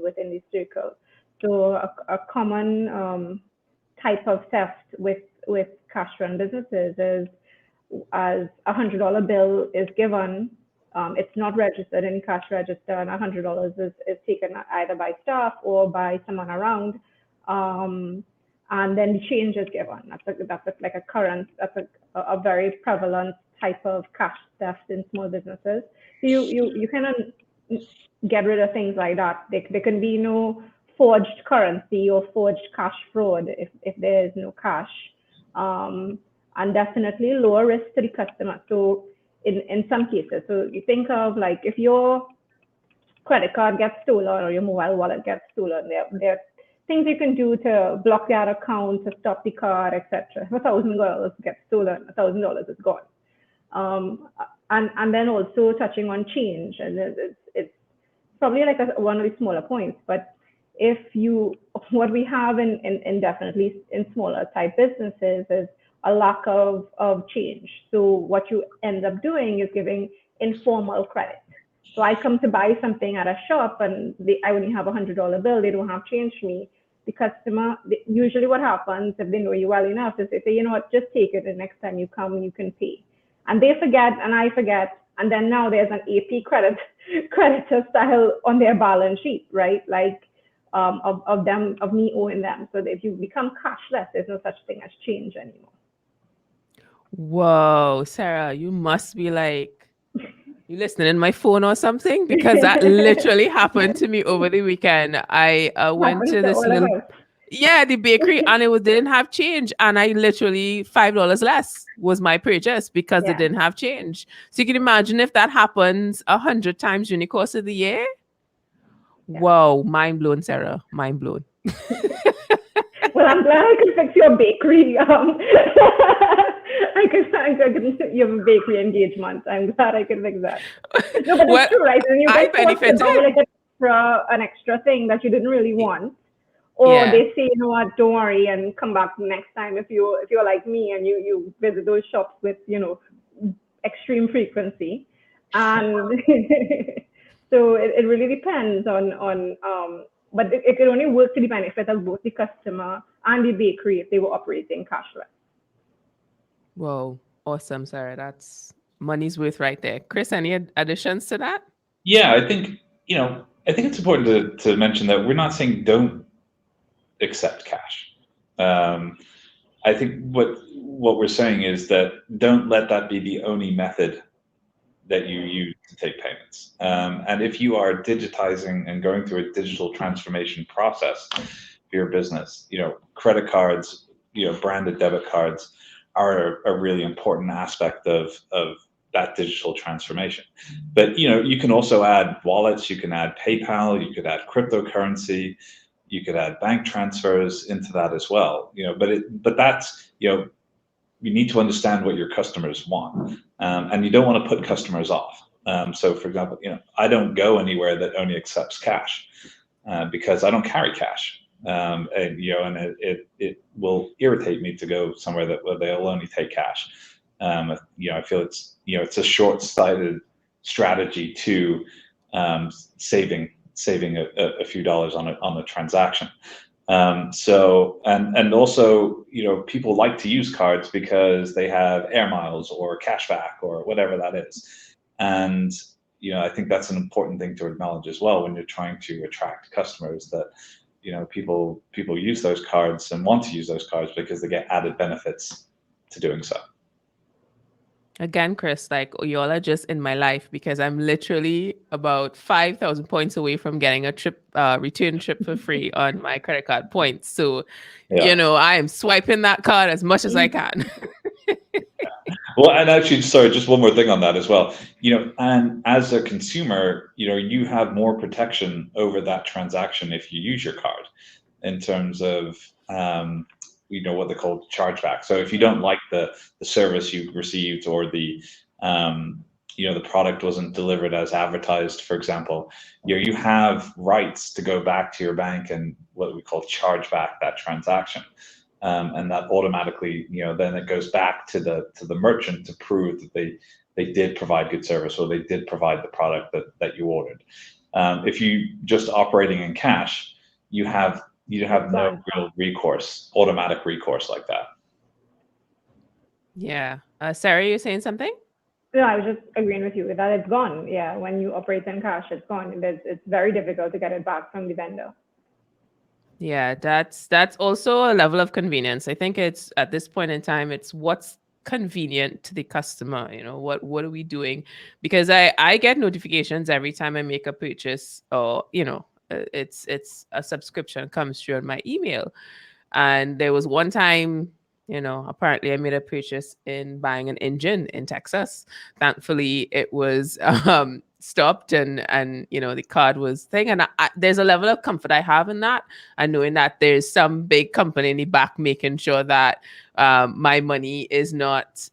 within the circle. So a common type of theft with cash run businesses is as $100 bill is given, it's not registered in cash register, and $100 is taken either by staff or by someone around, and then the change is given. That's a very prevalent type of cash theft in small businesses. So you kind of get rid of things like that. There can be no forged currency or forged cash fraud if there is no cash. And definitely lower risk to the customer. So in some cases, so you think of like if your credit card gets stolen or your mobile wallet gets stolen, there are things you can do to block that account, to stop the card, etc. If $1,000 gets stolen, $1,000 is gone. And then also touching on change, and it's probably like one of the smaller points, but what we have in definitely in smaller type businesses is a lack of change. So what you end up doing is giving informal credit. So I come to buy something at a shop and I only have $100 bill, they don't have change for me. The customer, usually what happens if they know you well enough is they say, you know what, just take it, the next time you come, you can pay. And they forget and I forget, and then now there's an AP creditor style on their balance sheet, right? Like of me owing them. So if you become cashless, there's no such thing as change anymore. Whoa, Serah, you must be like, you listening in my phone or something? Because that literally happened to me over the weekend. I went to this little, the bakery, and didn't have change, and I literally $5 less was my purchase because they didn't have change. So you can imagine if that happens 100 times during the course of the year. Yeah. Whoa, mind blown, Serah, mind blown. Well, I'm glad I could fix your bakery. I could your bakery engagement. I'm glad I could fix that. No, but it's true, right? And you get benefited like an extra thing that you didn't really want, or they say, you know what, don't worry, and come back next time if you're like me and you visit those shops with extreme frequency, and so it really depends on but it could only work to the benefit of both the customer and the bakery if they were operating cashless. Whoa, awesome, Serah. That's money's worth right there. Chris, any additions to that? Yeah, I think it's important to mention that we're not saying don't accept cash. I think what we're saying is that don't let that be the only method that you use to take payments. And if you are digitizing and going through a digital transformation process for your business, credit cards, branded debit cards are a really important aspect of that digital transformation. But you can also add wallets, you can add PayPal, you could add cryptocurrency, you could add bank transfers into that as well. But that's you need to understand what your customers want, and you don't want to put customers off. So, for example, I don't go anywhere that only accepts cash because I don't carry cash, and it will irritate me to go somewhere where they'll only take cash. I feel it's a short-sighted strategy to saving a few dollars on a transaction. So also people like to use cards because they have air miles or cashback or whatever that is, and I think that's an important thing to acknowledge as well when you're trying to attract customers, that people use those cards and want to use those cards because they get added benefits to doing so. Again, Chris, like y'all are just in my life because I'm literally about 5,000 points away from getting a return trip for free on my credit card points. So, I am swiping that card as much as I can. Well, and actually, sorry, just one more thing on that as well. And as a consumer, you have more protection over that transaction if you use your card, in terms of what they call chargeback. So if you don't like the service you received, or the the product wasn't delivered as advertised, for example, you have rights to go back to your bank and what we call charge back that transaction, and that automatically then it goes back to the merchant to prove that they did provide good service, or they did provide the product that you ordered. If you just operating in cash, you have you have no real recourse, automatic recourse like that. Yeah. Serah, you saying something? No, I was just agreeing with you that it's gone. Yeah, when you operate in cash, it's gone. It's very difficult to get it back from the vendor. Yeah, that's also a level of convenience. I think it's at this point in time, it's what's convenient to the customer. You know, what are we doing? Because I get notifications every time I make a purchase, or it's a subscription comes through on my email. And there was one time, apparently I made a purchase in buying an engine in Texas. Thankfully, it was stopped, and the card was thing. And there's a level of comfort I have in that, and knowing that there's some big company in the back making sure that my money is not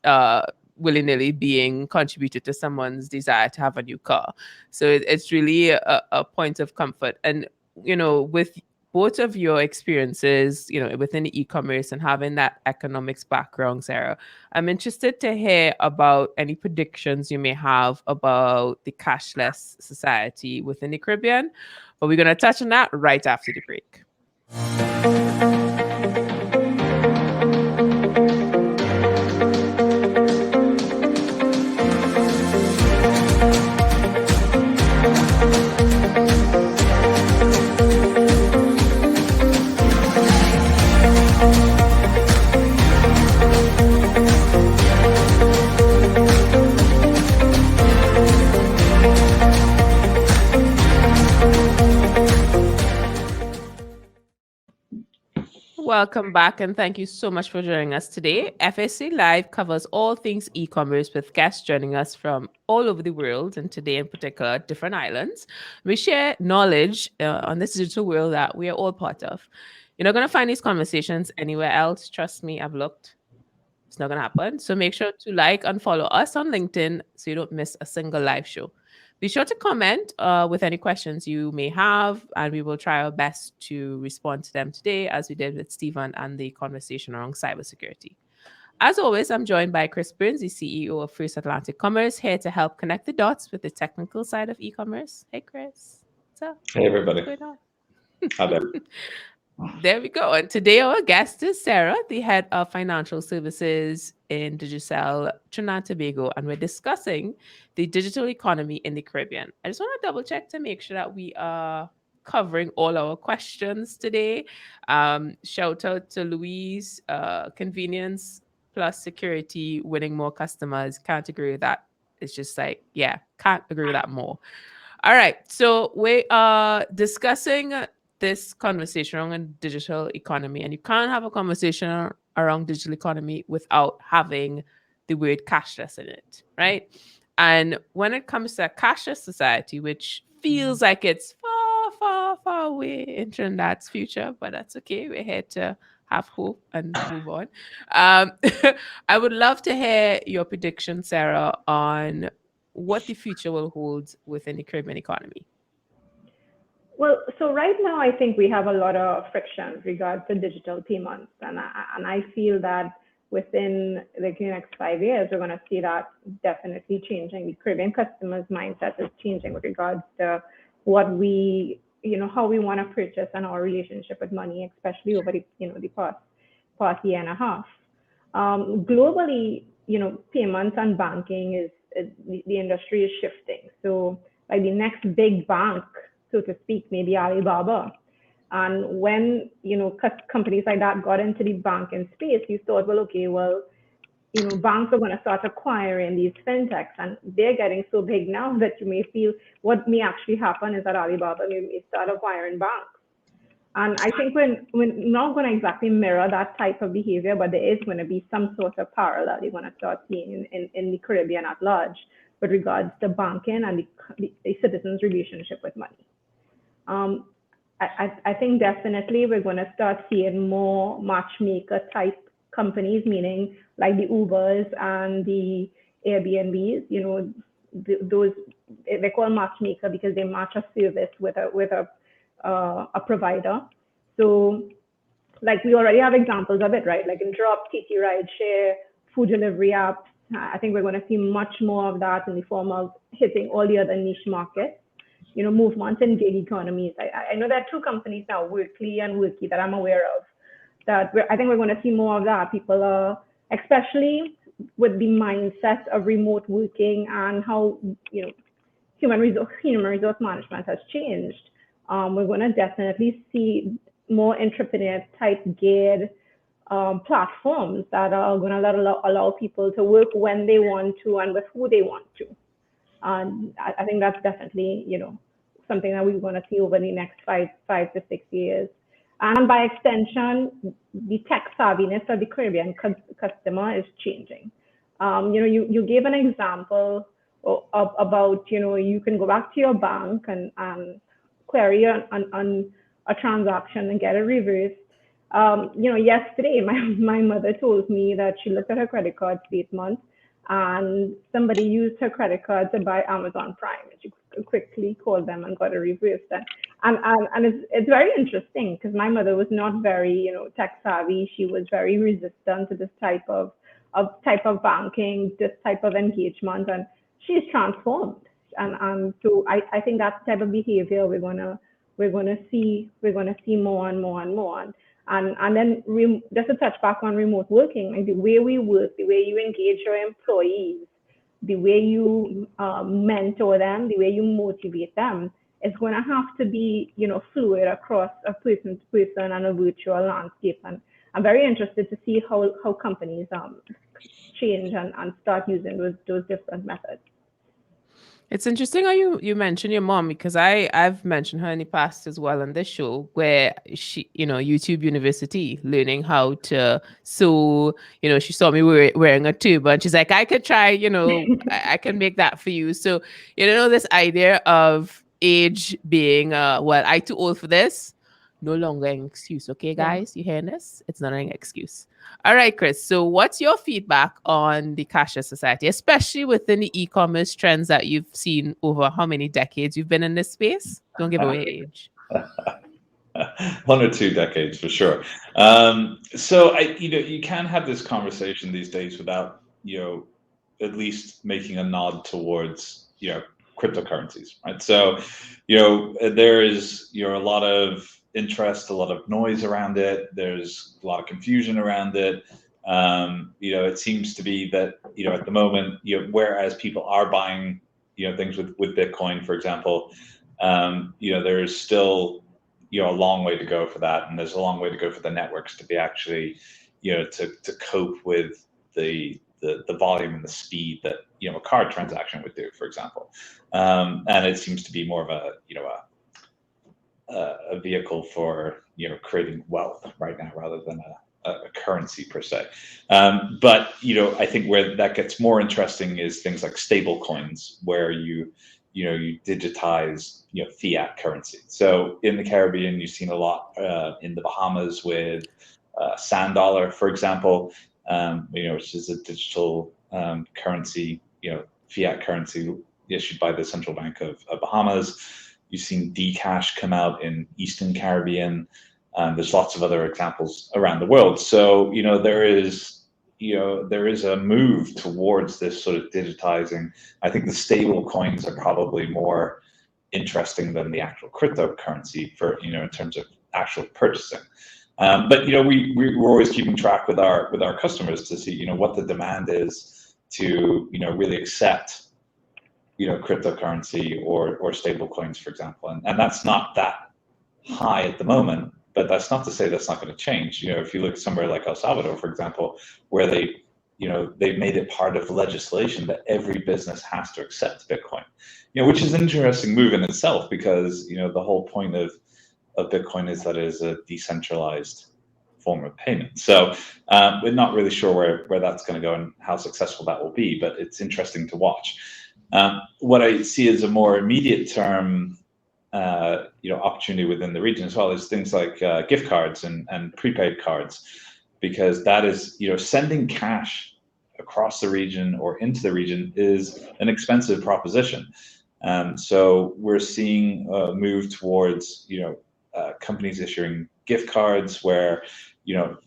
willy-nilly being contributed to someone's desire to have a new car. So it's really a point of comfort. And with both of your experiences, within the e-commerce and having that economics background, Serah, I'm interested to hear about any predictions you may have about the cashless society within the Caribbean. But we're going to touch on that right after the break. Welcome back, and thank you so much for joining us today. FSC Live covers all things e-commerce with guests joining us from all over the world, and today in particular, different islands. We share knowledge on this digital world that we are all part of. You're not going to find these conversations anywhere else. Trust me, I've looked. It's not going to happen. So make sure to like and follow us on LinkedIn so you don't miss a single live show. Be sure to comment with any questions you may have, and we will try our best to respond to them today, as we did with Stephen and the conversation around cybersecurity. As always, I'm joined by Chris Burns, the CEO of First Atlantic Commerce, here to help connect the dots with the technical side of e-commerce. Hey, Chris. What's up? Hey, everybody. What's going on? Hi there. There we go. And today our guest is Serah, the head of financial services in Digicel Trinidad and Tobago, and we're discussing the digital economy in the Caribbean. I just want to double check to make sure that we are covering all our questions today. Shout out to Louise, convenience plus security, winning more customers. Can't agree with that. It's just like, yeah, can't agree with that more. All right. So we are discussing this conversation around digital economy, and you can't have a conversation around digital economy without having the word cashless in it, right? And when it comes to a cashless society, which feels like it's far, far, far away in Trinidad's future, but that's okay. We're here to have hope and move on. I would love to hear your prediction, Serah, on what the future will hold within the Caribbean economy. Well, so right now, I think we have a lot of friction with regards to digital payments. And I feel that within the next 5 years, we're going to see that definitely changing. The Caribbean customers' mindset is changing with regards to what we, how we want to purchase and our relationship with money, especially over the past year and a half. Globally, payments and banking is the industry is shifting. So like the next big bank, so to speak, maybe Alibaba. And when, companies like that got into the banking space, you thought, well, okay, banks are going to start acquiring these fintechs, and they're getting so big now that you may feel what may actually happen is that Alibaba may start acquiring banks. And I think we're not going to exactly mirror that type of behavior, but there is going to be some sort of parallel you're going to start seeing in the Caribbean at large with regards to banking and the citizens' relationship with money. I think definitely we're going to start seeing more matchmaker type companies, meaning like the Ubers and the Airbnbs. Those they call matchmaker because they match a service with a provider. So like we already have examples of it, right? Like in Drop, TT Rideshare, food delivery apps. I think we're going to see much more of that in the form of hitting all the other niche markets. movement in gig economies. I know there are two companies now, Workly and Worky, that I'm aware of, that I think we're going to see more of that. People are, especially with the mindset of remote working and how, human resource management has changed. We're going to definitely see more entrepreneur type gig platforms that are going to allow people to work when they want to and with who they want to. And I think that's definitely, something that we're going to see over the next 5 to 6 years. And by extension, the tech savviness of the Caribbean customer is changing. You gave an example about, you can go back to your bank and query on a transaction and get it reversed. Yesterday, my mother told me that she looked at her credit card statement and somebody used her credit card to buy Amazon Prime. She quickly called them and got it reversed. And it's very interesting because my mother was not very, tech savvy. She was very resistant to this type of banking, this type of engagement, and she's transformed. And so I think that type of behavior we're gonna see more and more and more. And then just to touch back on remote working, like the way we work, the way you engage your employees, the way you mentor them, the way you motivate them, is going to have to be, fluid across a person-to-person and a virtual landscape. And I'm very interested to see how companies change and start using those different methods. It's interesting how you mention your mom, because I've mentioned her in the past as well on this show, where she, YouTube University, learning how to sew. She saw me wearing a turban. She's like, I could try, I can make that for you. So, this idea of age being, well, I too old for this, no longer an excuse. Okay, guys, you hearing this? It's not an excuse. All right, Chris. So what's your feedback on the cashless society, especially within the e-commerce trends that you've seen over how many decades you've been in this space? Don't give away age. 1 or 2 decades for sure. So you can have this conversation these days without, at least making a nod towards, cryptocurrencies, right? So, there is, a lot of interest, a lot of noise around it. There's a lot of confusion around it. It seems to be that, at the moment, whereas people are buying, things with Bitcoin, for example, there's still, a long way to go for that. And there's a long way to go for the networks to be actually, to cope with the volume and the speed that, a card transaction would do, for example. And it seems to be more of a vehicle for creating wealth right now rather than a currency per se. But I think where that gets more interesting is things like stable coins, where you digitize fiat currency. So in the Caribbean, you've seen a lot in the Bahamas with Sand Dollar, for example, which is a digital currency, fiat currency issued by the Central Bank of Bahamas. You've seen Dcash come out in Eastern Caribbean. There's lots of other examples around the world. So, there is a move towards this sort of digitizing. I think the stable coins are probably more interesting than the actual cryptocurrency for, in terms of actual purchasing. But, we're always keeping track with our customers to see, what the demand is to, really accept cryptocurrency or stable coins, for example. And that's not that high at the moment, but that's not to say that's not going to change. If you look at somewhere like El Salvador, for example, where they've made it part of legislation that every business has to accept Bitcoin, which is an interesting move in itself, because, the whole point of Bitcoin is that it is a decentralized form of payment. So we're not really sure where that's going to go and how successful that will be, but it's interesting to watch. What I see as a more immediate term, opportunity within the region as well is things like gift cards and prepaid cards, because that is, sending cash across the region or into the region is an expensive proposition. So we're seeing a move towards, companies issuing gift cards where,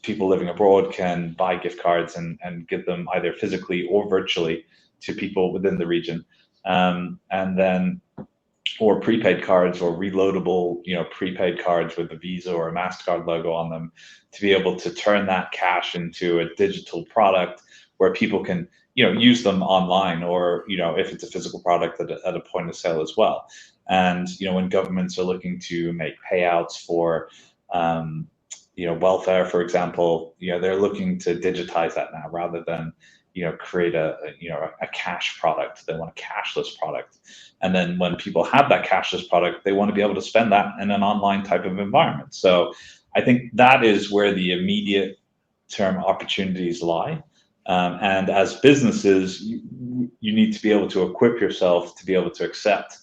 people living abroad can buy gift cards and give them either physically or virtually to people within the region. And then or prepaid cards or reloadable, prepaid cards with a Visa or a MasterCard logo on them, to be able to turn that cash into a digital product where people can, use them online, or, if it's a physical product at a point of sale as well. And, when governments are looking to make payouts for, welfare, for example, they're looking to digitize that now rather than, create a cash product. They want a cashless product. And then when people have that cashless product, they want to be able to spend that in an online type of environment. So I think that is where the immediate term opportunities lie. And as businesses, you need to be able to equip yourself to be able to accept,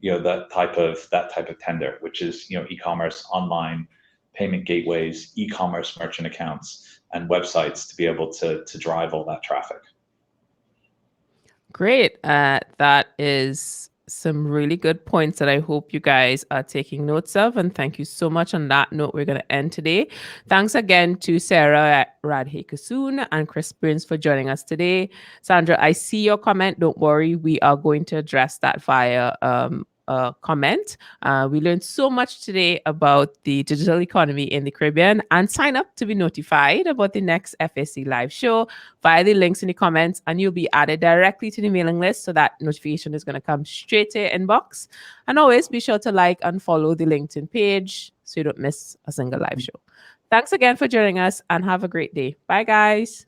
that type of tender, which is, e-commerce, online payment gateways, e-commerce merchant accounts, and websites to be able to drive all that traffic. Great. That is some really good points that I hope you guys are taking notes of. And thank you so much. On that note, we're going to end today. Thanks again to Serah Radhaykisson and Chris Burns for joining us today. Sandra, I see your comment. Don't worry. We are going to address that via comment. We learned so much today about the digital economy in the Caribbean, and sign up to be notified about the next FSC live show via the links in the comments, and you'll be added directly to the mailing list, so that notification is going to come straight to your inbox. And always be sure to like and follow the LinkedIn page so you don't miss a single live show. Thanks again for joining us, and have a great day. Bye, guys.